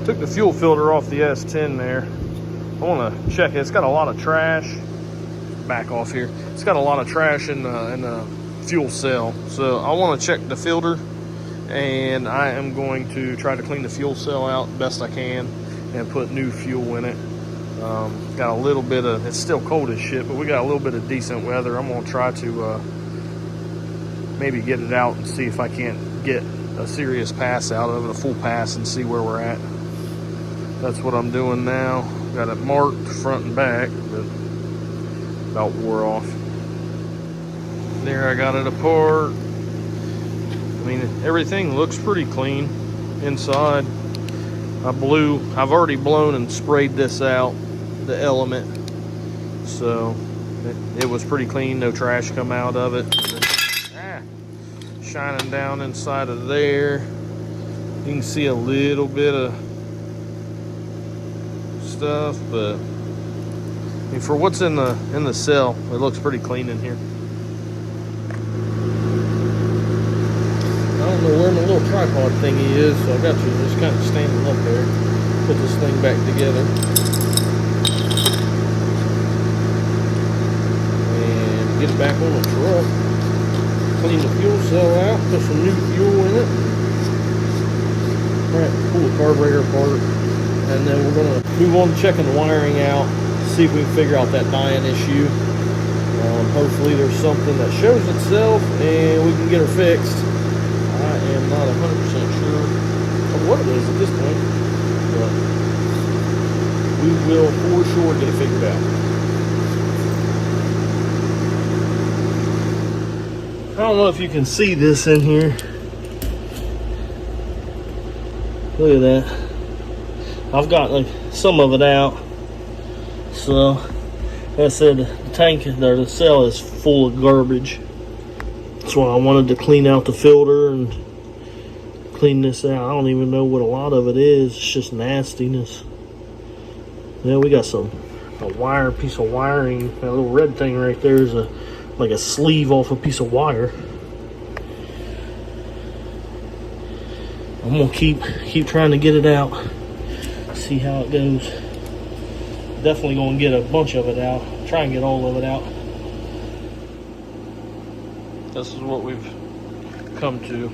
Took the fuel filter off the S10 there. I want to check it. It's got a lot of trash. Back off here. It's got a lot of trash in the fuel cell. So I want to check the filter, and I am going to try to clean the fuel cell out best I can and put new fuel in it. Got a little bit of, it's still cold as shit, but we got a little bit of decent weather. I'm going to try to maybe get it out and see if I can't get a serious pass out of it, a full pass, and see where we're at. That's what I'm doing now. Got it marked front and back, but about wore off. There, I got it apart. I mean, everything looks pretty clean inside. I've already blown and sprayed this out, the element. So it was pretty clean, no trash come out of it. Shining down inside of there. You can see a little bit of stuff, but I mean, for what's in the cell, it looks pretty clean in here. I don't know where my little tripod thingy is, so I got you just kind of standing up there. Put this thing back together. And get it back on the truck. Clean the fuel cell out, put some new fuel in it. Alright, pull the carburetor apart. And then we're going to move on to checking the wiring out, see if we can figure out that dying issue. Hopefully there's something that shows itself and we can get her fixed. I am not 100% sure of what it is at this point, but we will for sure get it figured out. I don't know if you can see this in here. Look at that. I've got like some of it out. So, like I said, the tank or the cell is full of garbage. That's why I wanted to clean out the filter and clean this out. I don't even know what a lot of it is. It's just nastiness. Yeah, we got a piece of wiring. That little red thing right there is like a sleeve off a piece of wire. I'm gonna keep trying to get it out. See how it goes. Definitely gonna get a bunch of it out. Try and get all of it out. This is what we've come to.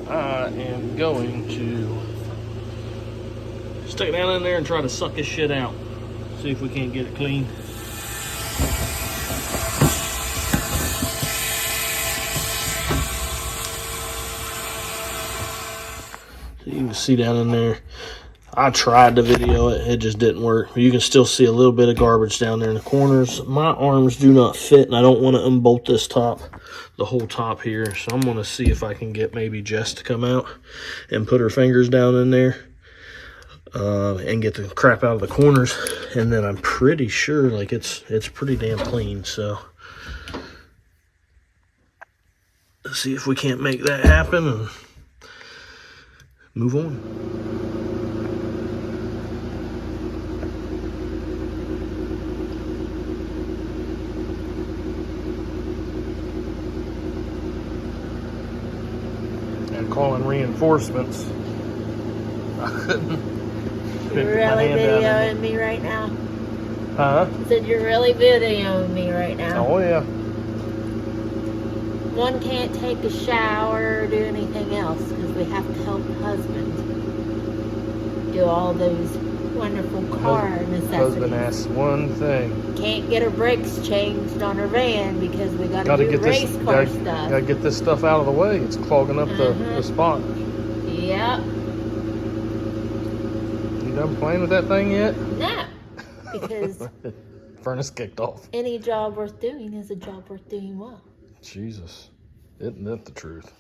I am going to stick it down in there and try to suck this shit out. See if we can't get it clean. So you can see down in there. I tried to video it, it just didn't work. You can still see a little bit of garbage down there in the corners. My arms do not fit, and I don't want to unbolt this top, the whole top here. So I'm going to see if I can get maybe Jess to come out and put her fingers down in there and get the crap out of the corners. And then I'm pretty sure like it's pretty damn clean. So let's see if we can't make that happen and move on. Calling reinforcements. I couldn't. You're really videoing me right now? Huh? I said you're really videoing me right now. Oh yeah. One can't take a shower or do anything else because we have to help husband do all those wonderful car necessities. Husband asks one thing. Can't get her brakes changed on her van because we got to do race car stuff. Gotta get this stuff out of the way. It's clogging up the spot. Yep. You done playing with that thing yet? No, because furnace kicked off. Any job worth doing is a job worth doing well. Jesus, isn't that the truth?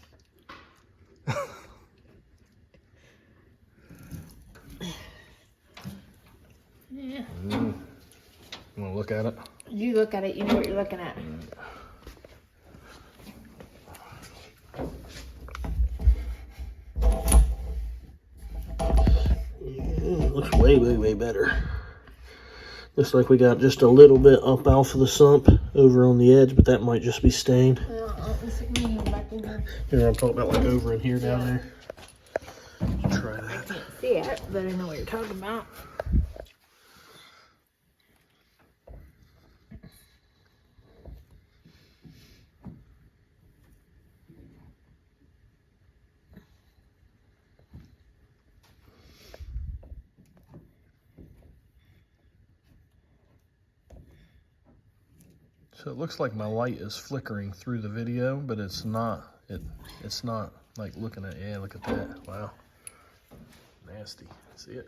Yeah. You want to look at it? You look at it, you know what you're looking at. It looks way, way, way better. Looks like we got just a little bit up off of the sump over on the edge, but that might just be stained. This is me back in here. Here, I'm talking about like over in here down there. Try I that. can't see it, but I know what you're talking about. So it looks like my light is flickering through the video, but it's not. It's not like looking at, yeah, look at that. Wow. Nasty. See it?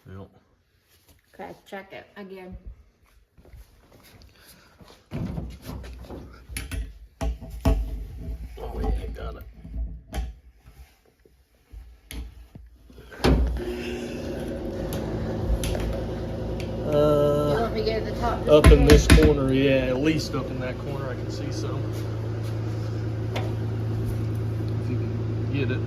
Yep. Okay, check it again. Oh yeah, got it. You want me to get to the top? Up in this corner, yeah, at least up in that corner I can see some. If you can get it.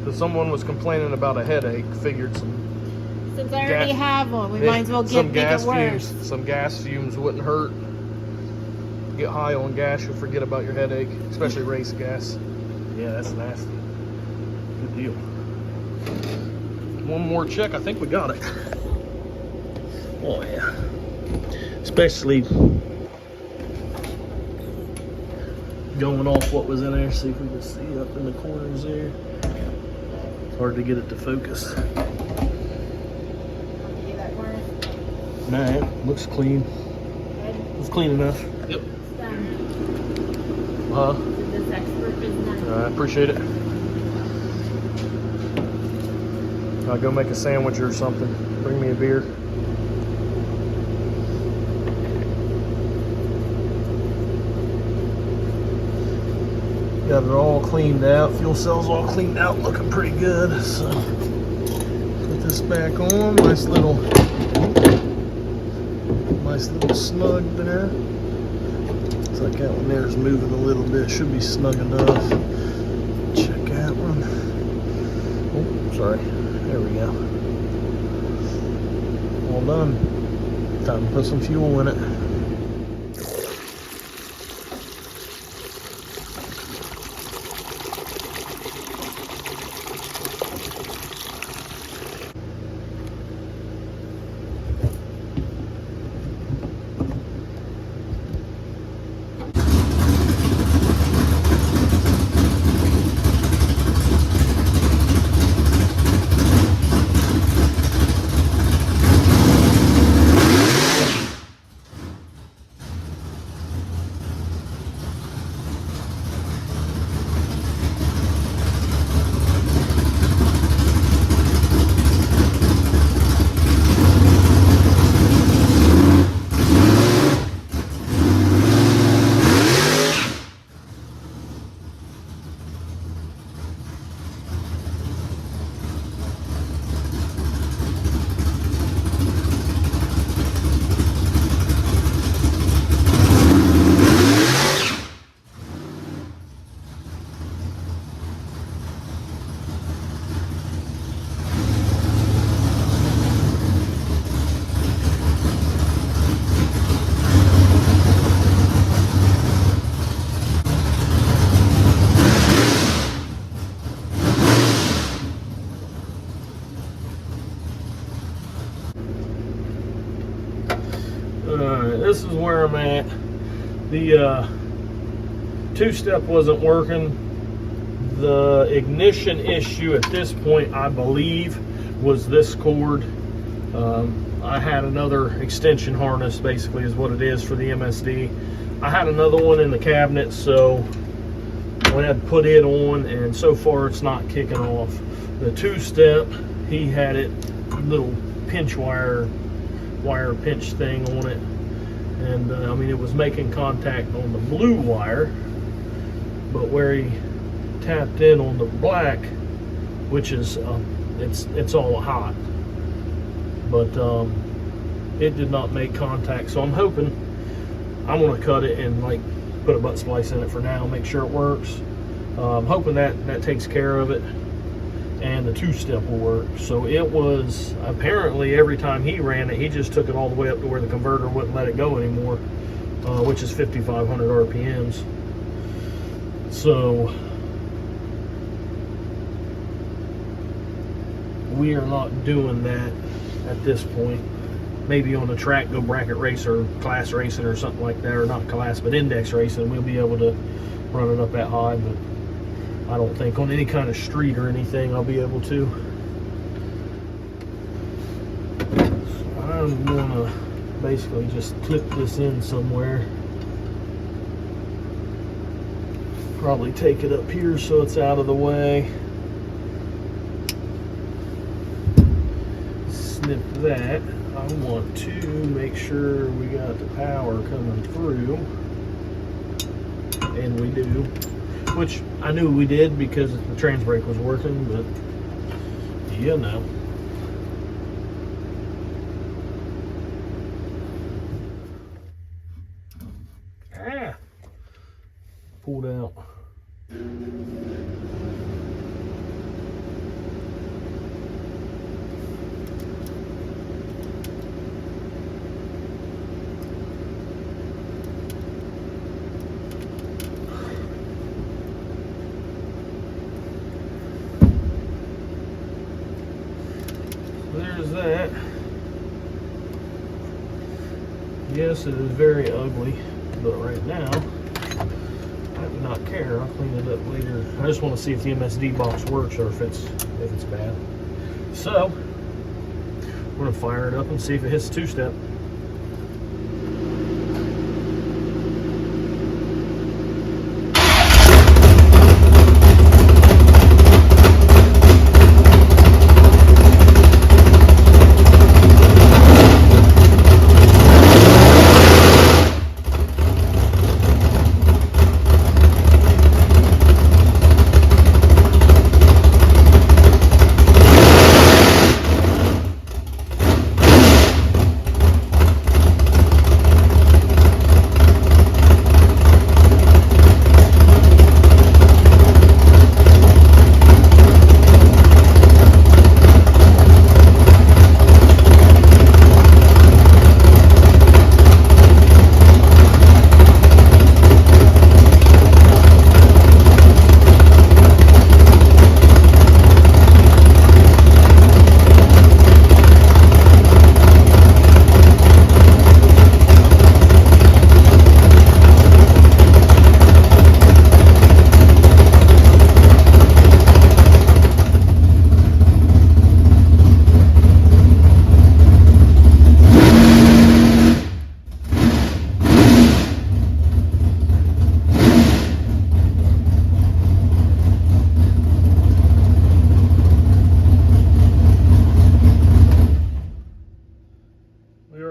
Because someone was complaining about a headache, figured some Since I already have one, we might as well make it worse. Some gas fumes wouldn't hurt. Get high on gas, you'll forget about your headache, especially race gas. Yeah, that's nasty. Good deal. One more check, I think we got it. Oh yeah. Especially going off what was in there. See if we can see up in the corners there. It's hard to get it to focus. Nah, it looks clean. It's clean enough. Yep. It's done. This expert is done. I appreciate it. I'll go make a sandwich or something. Bring me a beer. Got it all cleaned out. Fuel cell's all cleaned out, looking pretty good. So put this back on. Nice little snug there. Looks like that one there is moving a little bit. Should be snug enough. Check that one. Oh, sorry. There we go. All done. Time to put some fuel in it. This is where I'm at. The two-step wasn't working. The ignition issue at this point, I believe, was this cord. I had another extension harness, basically is what it is for the MSD. I had another one in the cabinet, so I went ahead and put it on, and so far it's not kicking off. The two-step, he had it little pinch wire pinch thing on it, and I mean, it was making contact on the blue wire, but where he tapped in on the black, which is it's all hot, but it did not make contact. So I'm hoping, I'm gonna cut it and like put a butt splice in it for now, make sure it works. I'm hoping that takes care of it, and the two-step will work. So it was, apparently every time he ran it, he just took it all the way up to where the converter wouldn't let it go anymore, which is 5,500 RPMs. So we are not doing that at this point. Maybe on the track, go bracket race or class racing or something like that, or not class, but index racing, we'll be able to run it up that high, but I don't think on any kind of street or anything I'll be able to. So I'm gonna basically just clip this in somewhere. Probably take it up here so it's out of the way. Snip that. I want to make sure we got the power coming through, and we do, which I knew we did because the trans brake was working, but you know. Ah, pulled out. There's that. Yes, it is very ugly, but right now I do not care. I'll clean it up later. I just want to see if the MSD box works or if it's bad. So we're gonna fire it up and see if it hits the two-step.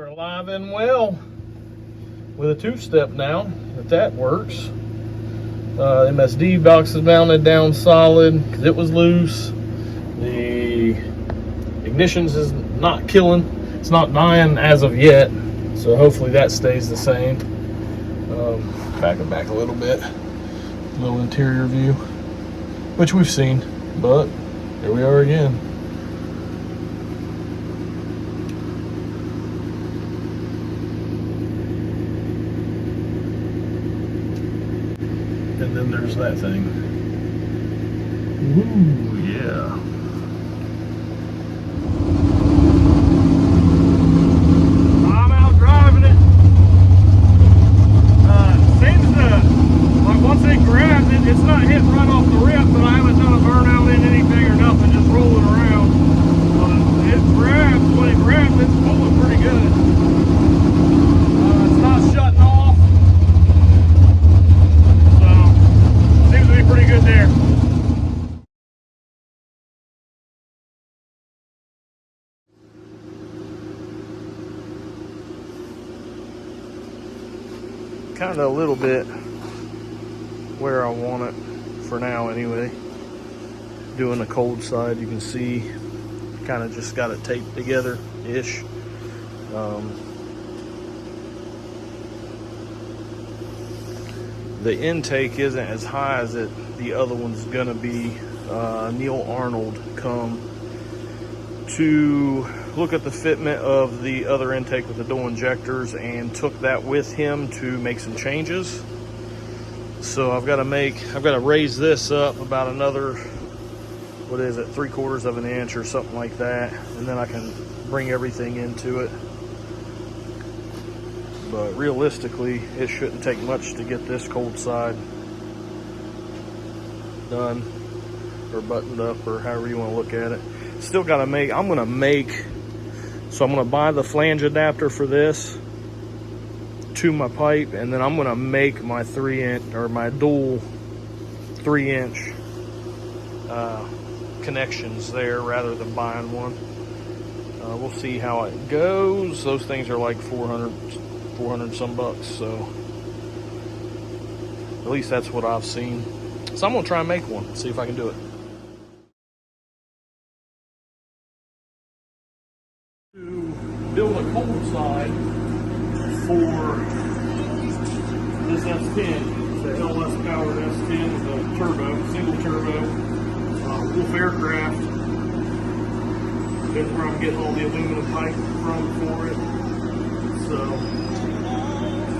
Alive and well with a two-step now, if that works. MSD box is mounted down solid because it was loose. The ignitions is not killing. It's not dying as of yet, so hopefully that stays the same. Back it back a little bit. Little interior view, which we've seen, but here we are again. And then there's that thing. Ooh, yeah. I'm out driving it. Seems to, like once it grabs it, it's not hitting right off the rip, but I haven't done a burnout in anything or nothing, just rolling around. It grabs, when it grabs, it's pulling pretty good. It's not shutting off. Seems to be pretty good there. Kind of a little bit where I want it for now anyway. Doing the cold side, you can see kind of just got it taped together ish. The intake isn't as high as the other one's gonna be Neil Arnold come to look at the fitment of the other intake with the dual injectors, and took that with him to make some changes. So I've got to raise this up about another, what is it, 3/4 of an inch or something like that, and then I can bring everything into it. But realistically, it shouldn't take much to get this cold side done, or buttoned up, or however you want to look at it. Still got to make, so I'm going to buy the flange adapter for this to my pipe, and then I'm going to make my 3-inch, or my dual 3-inch connections there rather than buying one. We'll see how it goes. Those things are like 400 some bucks, so at least that's what I've seen. So I'm gonna try and make one, see if I can do it. To build a cold side for this S10, the LS powered S10 with a turbo, single turbo, Wolf Aircraft. That's where I'm getting all the aluminum pipe from for it. So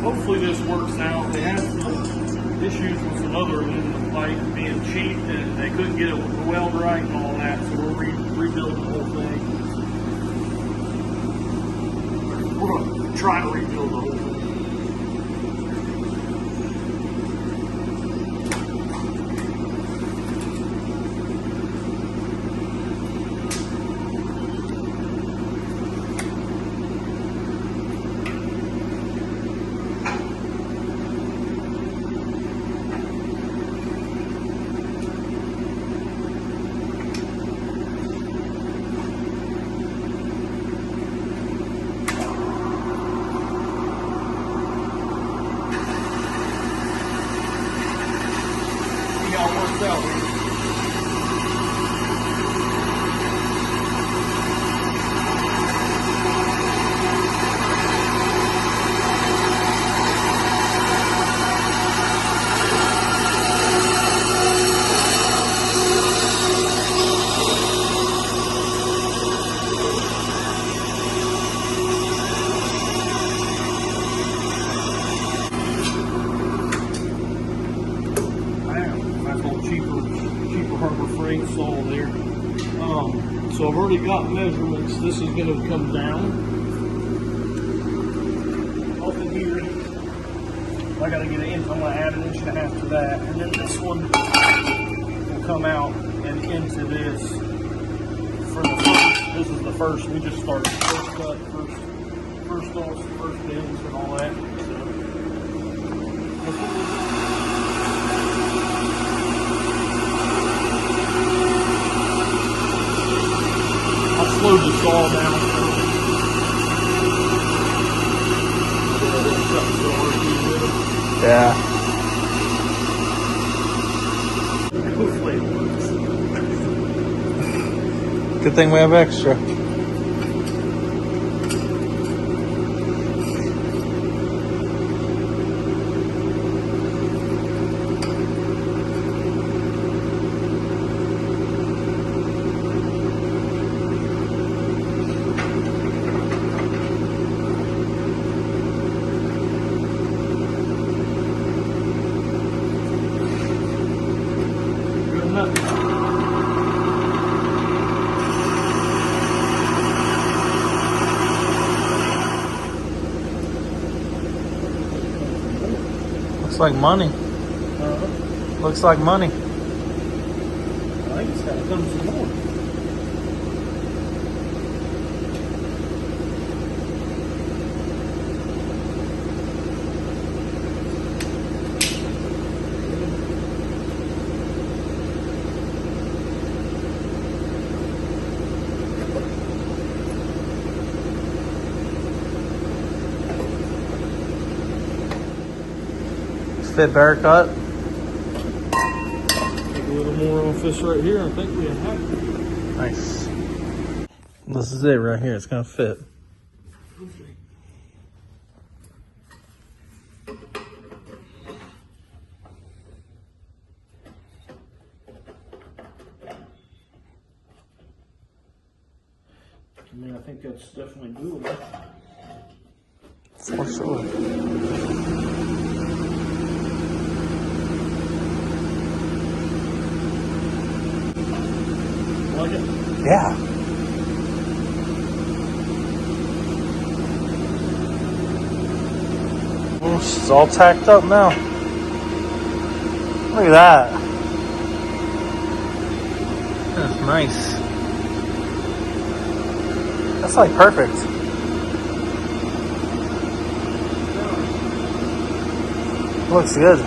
hopefully this works out. They had some issues with some other aluminum pipe being cheap, and they couldn't get it to weld right and all that, so we're rebuilding the whole thing. We're going to try to rebuild the whole thing. cheaper Harbor Freight saw there. So I've already got measurements. This is going to come down off of here. I got to get an inch. I'm going to add 1.5 inches to that, and then this one will come out and into this for the first. This is the first. We just started first cut, first offs, first bends, and all that. I slowed the saw down. Yeah. Hopefully it works. Good thing we have extra. Looks like money. Looks like money. I think it's got to come some more. Fit bear cut. Take a little more off this right here. I think we have it. Nice. This is it right here. It's gonna fit. I mean, I think that's definitely doable. For sure. Like it? Yeah. Well, it's all tacked up now. Look at that. That's nice. That's like perfect. Looks good.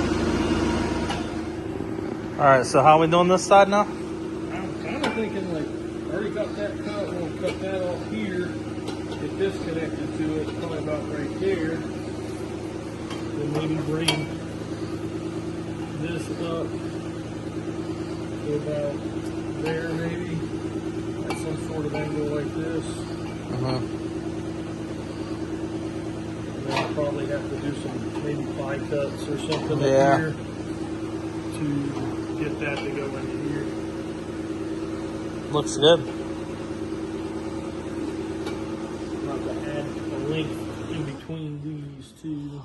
Alright, so how are we doing this side now? I'm kind of thinking like, I already got that cut, we'll cut that off here, get this connected to it, probably about right there. Then maybe bring this up to about there maybe, at some sort of angle like this. And then I'll probably have to do some maybe pie cuts or something up here to get that to go into here. Looks good. Not to add a length in between these two.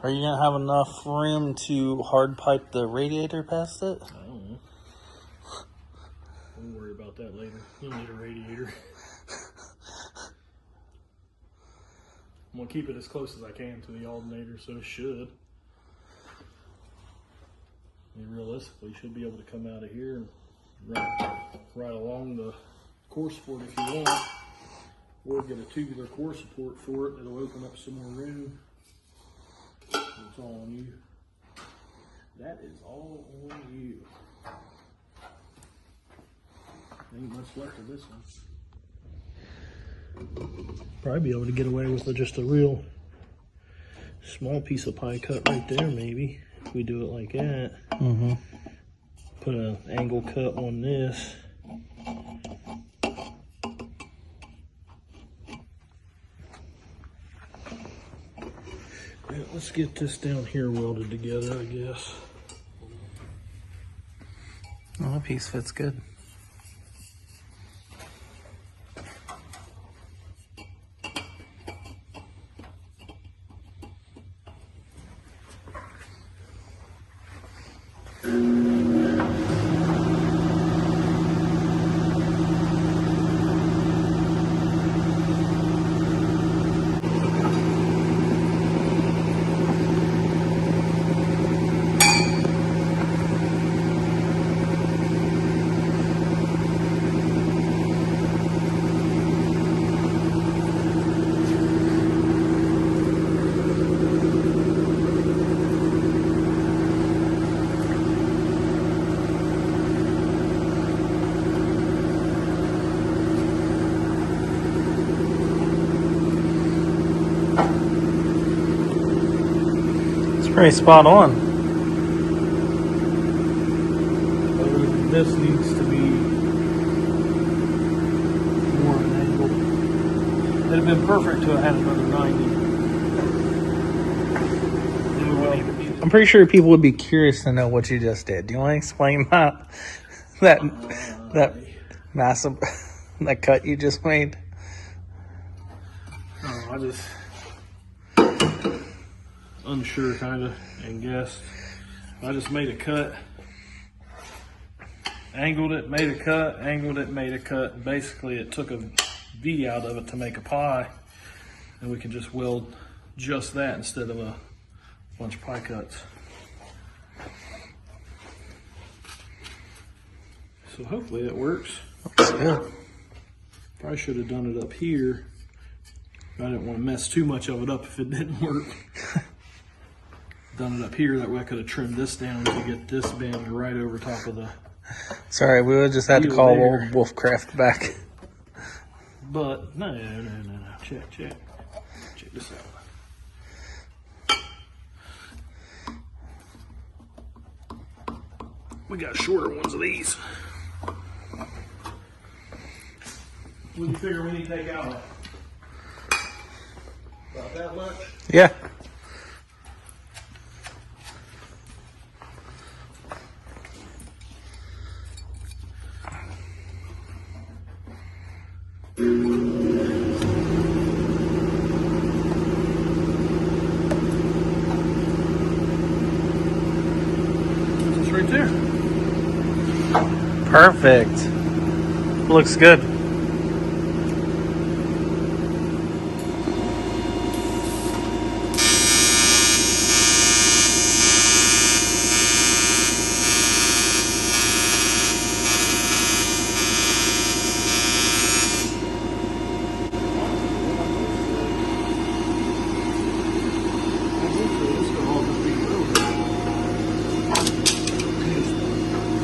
Are you gonna have enough room to hard pipe the radiator past it? I don't know. We'll worry about that later. You'll need a radiator. I'm gonna keep it as close as I can to the alternator, so it should. I mean, realistically, should be able to come out of here and right along the core support if you want, or get a tubular core support for it. It'll open up some more room. It's all on you. That is all on you. Ain't much left of this one. Probably be able to get away with just a real small piece of pie cut right there, maybe, if we do it like that. Put an angle cut on this. Yeah, let's get this down here welded together, I guess. Oh, that piece fits good. Pretty spot on. This needs to be more of an angle. It'd have been perfect to have had another 90. I'm pretty sure people would be curious to know what you just did. Do you want to explain that? That massive that cut you just made? Oh, I just unsure kind of and guessed. I just made a cut, angled it, made a cut, angled it, made a cut. Basically it took a V out of it to make a pie, and we can just weld just that instead of a bunch of pie cuts. So hopefully it works. Looks good. Probably should have done it up here. I didn't want to mess too much of it up if it didn't work. Done it up here, that way I could have trimmed this down to get this bend right over top of the... Sorry, we would just had to call old Wolfcraft back. But, no. Check this out. We got shorter ones of these. What do you figure we need to take out? About that much? Yeah. too. Perfect. Looks good.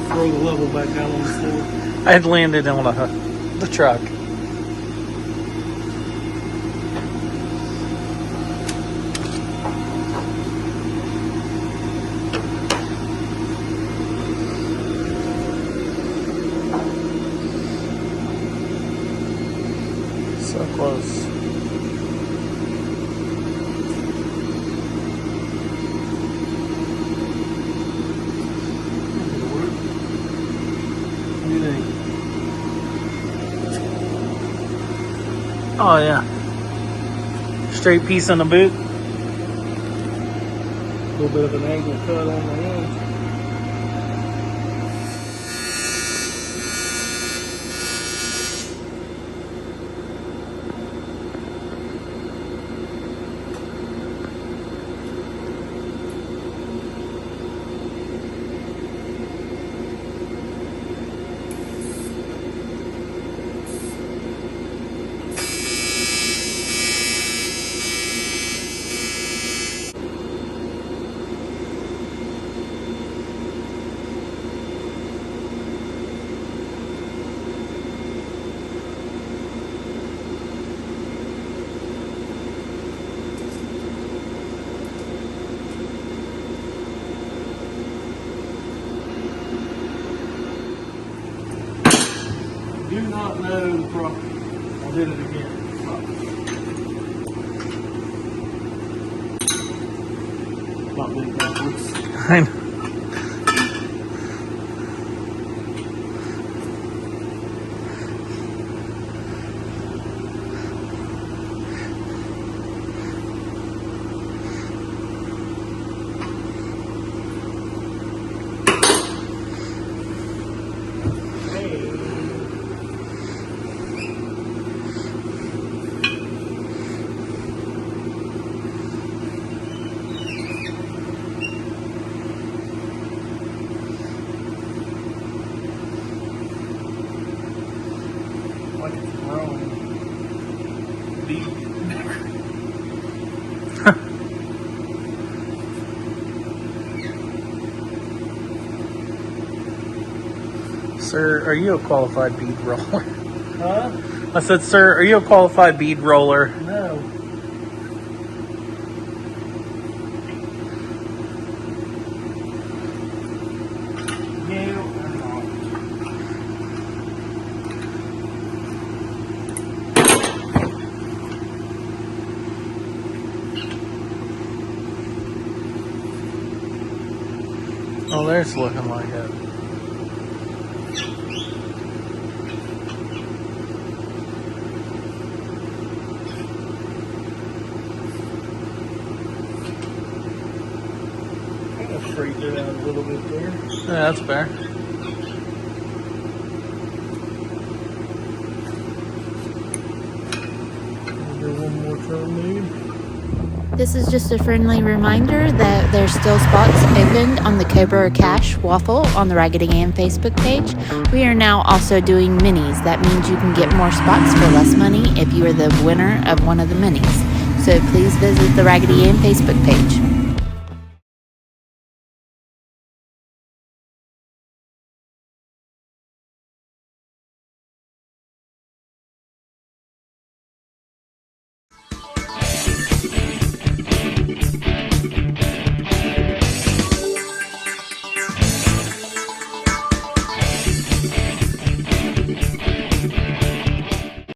Throw the level back down on the floor. I had landed on the truck. So close. What do you think? Oh yeah. Straight piece on the boot. A little bit of an angle cut on the end. Do not know the property. I did it again. Not big backwards. I know. Like it's wrong. Deep. Sir, are you a qualified bead roller? Huh? I said, sir, are you a qualified bead roller? No. Yeah. Oh, there's looking like it. I'll straighten it out a little bit there. Yeah, that's fair. I'll do one more turn, maybe. This is just a friendly reminder that there's still spots opened on the Cobra Cash waffle on the Raggedy Ann Facebook page. We are now also doing minis. That means you can get more spots for less money if you are the winner of one of the minis. So please visit the Raggedy Ann Facebook page.